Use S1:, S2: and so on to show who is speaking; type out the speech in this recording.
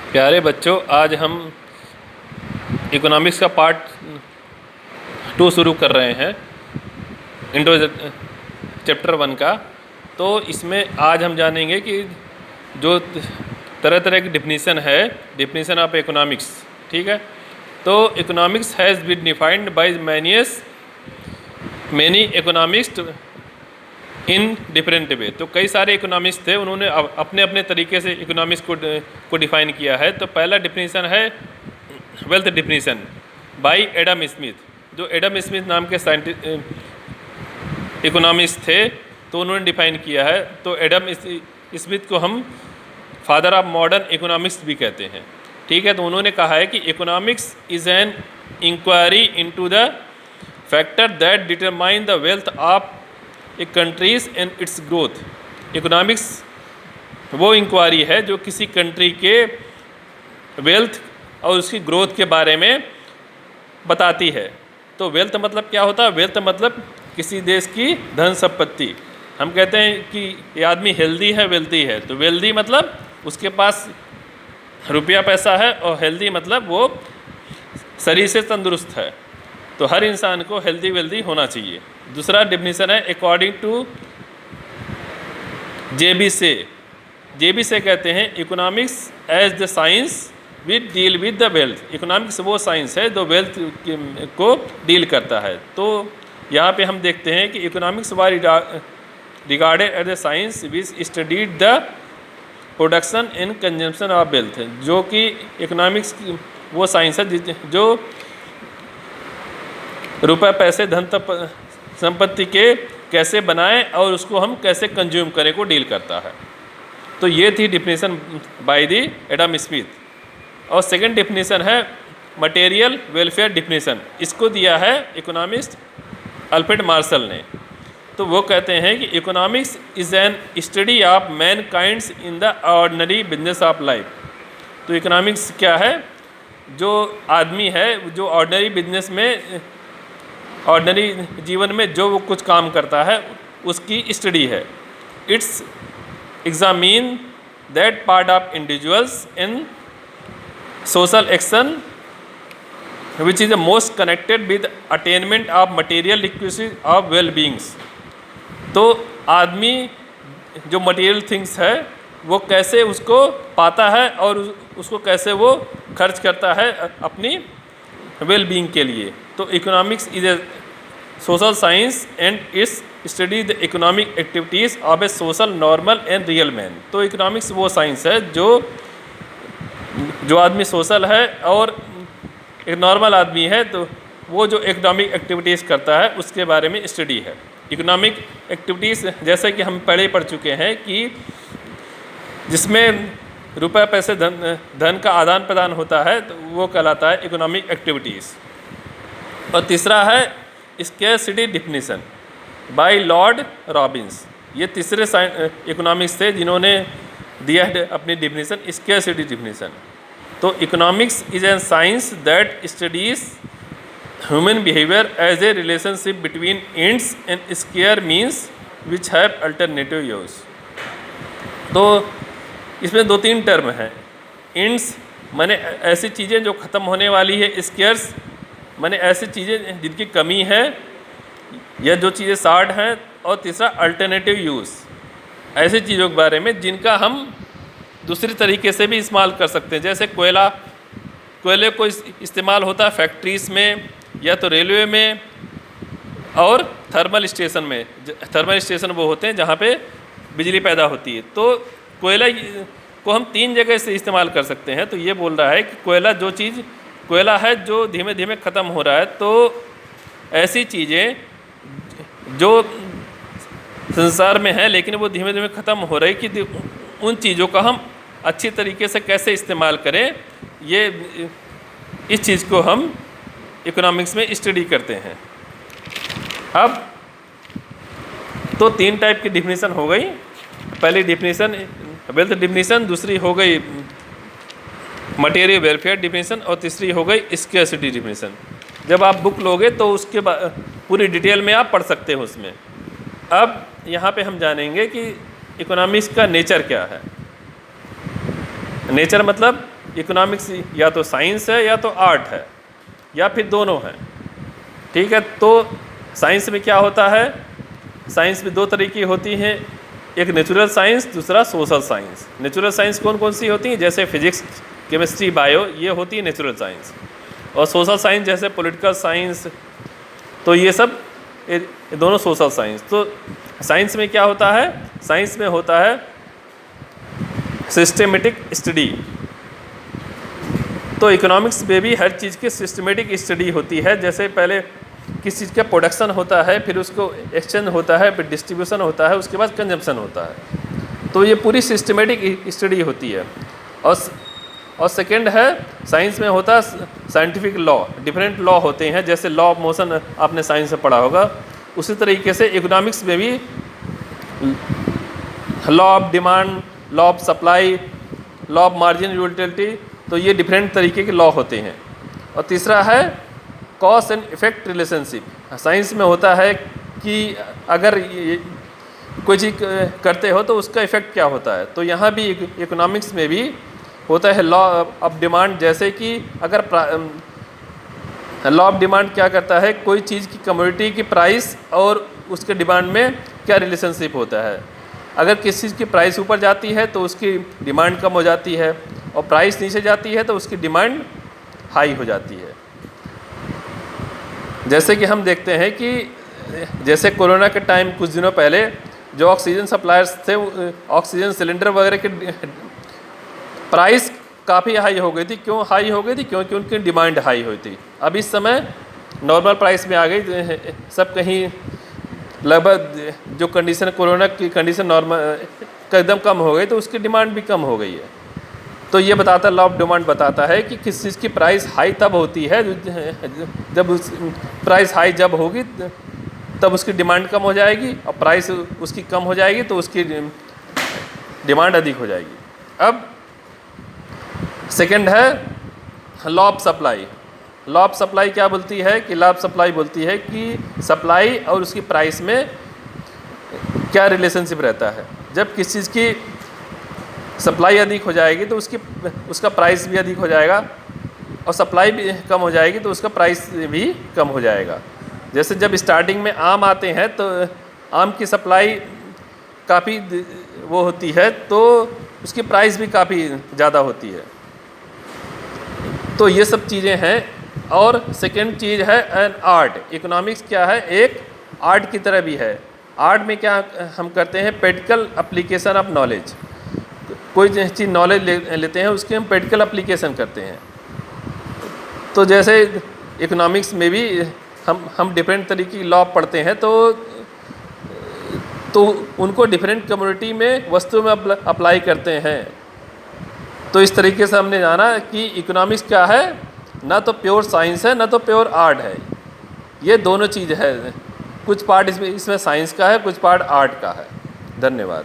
S1: प्यारे बच्चों, आज हम इकोनॉमिक्स का पार्ट 2 शुरू कर रहे हैं, इंट्रो चैप्टर 1 का। तो इसमें आज हम जानेंगे कि जो तरह तरह की डिफिनीसन ऑफ इकोनॉमिक्स, ठीक है। तो economics has been defined by many economist in different way. तो कई सारे इकोनॉमिस्ट थे, उन्होंने अपने अपने तरीके से इकोनॉमिक्स को डिफाइन किया है। तो पहला डिफिनीसन है wealth definition bye Adam Smith. जो एडम स्मिथ नाम के इकोनॉमिस्ट थे, तो उन्होंने डिफाइन किया है। तो एडम स्मिथ को हम फादर ऑफ मॉडर्न इकोनॉमिक्स भी कहते हैं, ठीक है। तो उन्होंने कहा है कि economics is an inquiry into the factor that determine the wealth of a countries and its growth. Economics वो इंक्वायरी है जो किसी कंट्री के वेल्थ और उसकी ग्रोथ के बारे में बताती है। तो वेल्थ मतलब क्या होता है? वेल्थ मतलब किसी देश की धन संपत्ति। हम कहते हैं कि ये आदमी हेल्दी है, वेल्दी है। तो वेल्दी मतलब उसके पास रुपया पैसा है, और हेल्दी मतलब वो शरीर से तंदुरुस्त है। तो हर इंसान को हेल्दी वेल्दी होना चाहिए। दूसरा डिफिनीसन है अकॉर्डिंग टू जेबी से कहते हैं economics as the science which deal with the wealth. Economics वो साइंस है जो वेल्थ को डील करता है। तो यहाँ पे हम देखते हैं कि economics was regarded as the science which studied the production and consumption of wealth. जो कि इकोनॉमिक्स वो साइंस है जो रुपये पैसे धन संपत्ति के कैसे बनाएं और उसको हम कैसे कंज्यूम करें को डील करता है। तो ये थी definition by the Adam Smith. और सेकंड डिफिनीसन है मटेरियल वेलफेयर डिफिनीसन। इसको दिया है इकोनॉमिस्ट अल्फ्रेड मार्शल ने। तो वो कहते हैं कि economics is N study of man kinds in the ordinary business of life. तो इकोनॉमिक्स क्या है? जो आदमी है, जो ऑर्डनरी बिजनेस में, ऑर्डनरी जीवन में जो वो कुछ काम करता है, उसकी स्टडी है। It's examine that part of individuals in social action which is the most connected with attainment of material requisite of well beings. तो आदमी जो मटेरियल थिंग्स है वो कैसे उसको पाता है और उसको कैसे वो खर्च करता है अपनी वेल बींग के लिए। तो economics is a social science and it's study the economic activities of A social normal and real man. तो इकोनॉमिक्स वो साइंस है जो आदमी सोशल है और एक नॉर्मल आदमी है, तो वो जो इकोनॉमिक एक्टिविटीज़ करता है उसके बारे में स्टडी है। इकोनॉमिक एक्टिविटीज़ जैसे कि हम पहले पढ़ चुके हैं कि जिसमें रुपये पैसे धन का आदान प्रदान होता है, तो वो कहलाता है इकोनॉमिक एक्टिविटीज़। और तीसरा है scarcity definition by Lord Robbins. ये तीसरे इकोनॉमिक्स थे जिन्होंने दिया है अपनी डिफिनीसन, स्कैरसिटी डिफिनीसन। तो economics is an science that studies human behaviour as a relationship between ends and scarce means which have alternative use. तो इसमें 2-3 टर्म हैं। एंड्स माने ऐसी चीज़ें जो ख़त्म होने वाली है, स्केयर्स माने ऐसी चीज़ें जिनकी कमी है या जो चीज़ें शार्ट हैं, और तीसरा अल्टरनेटिव यूज़, ऐसी चीज़ों के बारे में जिनका हम दूसरी तरीके से भी इस्तेमाल कर सकते हैं। जैसे कोयले को इस्तेमाल होता है फैक्ट्रीज़ में, या तो रेलवे में और थर्मल स्टेशन में। थर्मल स्टेशन वो होते हैं जहाँ पे बिजली पैदा होती है। तो कोयला को हम 3 जगह से इस्तेमाल कर सकते हैं। तो ये बोल रहा है कि कोयला है जो धीमे धीमे ख़त्म हो रहा है। तो ऐसी चीज़ें जो संसार में है लेकिन वो धीमे धीमे ख़त्म हो रही, कि उन चीज़ों का हम अच्छी तरीके से कैसे इस्तेमाल करें, ये इस चीज़ को हम इकोनॉमिक्स में स्टडी करते हैं। अब तो 3 टाइप की डिफिनीसन हो गई। पहली डिफिनीसन वेल्थ डिफिनीसन, दूसरी हो गई मटेरियल वेलफेयर डिफिनीसन, और तीसरी हो गई स्कैरसिटी डिफिनीसन। जब आप बुक लोगे तो उसके पूरी डिटेल में आप पढ़ सकते हो उसमें। अब यहाँ पे हम जानेंगे कि इकोनॉमिक्स का नेचर क्या है। नेचर मतलब इकोनॉमिक्स या तो साइंस है या तो आर्ट है या फिर दोनों हैं, ठीक है। तो साइंस में क्या होता है, साइंस में दो तरीके होती हैं, एक नेचुरल साइंस, दूसरा सोशल साइंस। नेचुरल साइंस कौन कौन सी होती हैं, जैसे फिजिक्स, केमिस्ट्री, बायो, ये होती है नेचुरल साइंस। और सोशल साइंस जैसे पॉलिटिकल साइंस, तो ये सब ये दोनों सोशल साइंस। तो साइंस में क्या होता है, साइंस में होता है सिस्टेमेटिक स्टडी। तो इकोनॉमिक्स में भी हर चीज़ की सिस्टमेटिक स्टडी होती है। जैसे पहले किस चीज़ का प्रोडक्शन होता है, फिर उसको एक्सचेंज होता है, फिर डिस्ट्रीब्यूशन होता है, उसके बाद कंजम्पशन होता है। तो ये पूरी सिस्टमेटिक स्टडी होती है। और सेकंड है, साइंस में होता है साइंटिफिक लॉ, डिफरेंट लॉ होते हैं, जैसे लॉ ऑफ मोशन आपने साइंस में पढ़ा होगा। उसी तरीके से इकोनॉमिक्स में भी law of demand, law of supply, law of margin utility, तो ये डिफरेंट तरीके के लॉ होते हैं। और तीसरा है cause and effect relationship. Science में होता है कि अगर कोई चीज़ करते हो तो उसका इफ़ेक्ट क्या होता है। तो यहाँ भी इकोनॉमिक्स में भी होता है लॉ ऑफ डिमांड, जैसे कि अगर लॉ ऑफ डिमांड क्या करता है, कोई चीज़ की कमोडिटी की प्राइस और उसके डिमांड में क्या रिलेशनशिप होता है। अगर किसी चीज़ की प्राइस ऊपर जाती है तो उसकी डिमांड कम हो जाती है, और प्राइस नीचे जाती है तो उसकी डिमांड हाई हो जाती है। जैसे कि हम देखते हैं कि जैसे कोरोना के टाइम कुछ दिनों पहले जो ऑक्सीजन सप्लायर्स थे, ऑक्सीजन सिलेंडर वगैरह के प्राइस काफ़ी हाई हो गई थी। क्यों हाई हो गई थी, क्योंकि उनकी डिमांड हाई हुई थी। अब इस समय नॉर्मल प्राइस में आ गई, सब कहीं लगभग जो कंडीशन कोरोना की कंडीशन नॉर्मल का एकदम कम हो गई, तो उसकी डिमांड भी कम हो गई है। तो ये बताता है, लॉ ऑफ डिमांड बताता है कि किस चीज़ की प्राइस हाई तब होती है जब उस प्राइस हाई जब होगी तब उसकी डिमांड कम हो जाएगी, और प्राइस उसकी कम हो जाएगी तो उसकी डिमांड अधिक हो जाएगी। अब सेकंड है law of supply. Law of supply क्या बोलती है कि लॉ ऑफ सप्लाई बोलती है कि सप्लाई और उसकी प्राइस में क्या रिलेशनशिप रहता है। जब किसी चीज़ की सप्लाई अधिक हो जाएगी तो उसका प्राइस भी अधिक हो जाएगा, और सप्लाई भी कम हो जाएगी तो उसका प्राइस भी कम हो जाएगा। जैसे जब स्टार्टिंग में आम आते हैं तो आम की सप्लाई काफ़ी वो होती है, तो उसकी प्राइस भी काफ़ी ज़्यादा होती है। तो ये सब चीज़ें हैं। और सेकेंड चीज़ है एन आर्ट। इकोनॉमिक्स क्या है, एक आर्ट की तरह भी है। आर्ट में क्या हम करते हैं, प्रैक्टिकल एप्लीकेशन ऑफ नॉलेज। कोई चीज़ नॉलेज लेते हैं, उसके हम प्रैक्टिकल एप्लीकेशन करते हैं। तो जैसे इकोनॉमिक्स में भी हम डिफरेंट तरीके की लॉ पढ़ते हैं, तो उनको डिफरेंट कम्युनिटी में वस्तु में अप्लाई करते हैं। तो इस तरीके से हमने जाना कि इकोनॉमिक्स क्या है, ना तो प्योर साइंस है ना तो प्योर आर्ट है, ये दोनों चीज़ है। कुछ पार्ट इसमें साइंस का है, कुछ पार्ट आर्ट का है। धन्यवाद।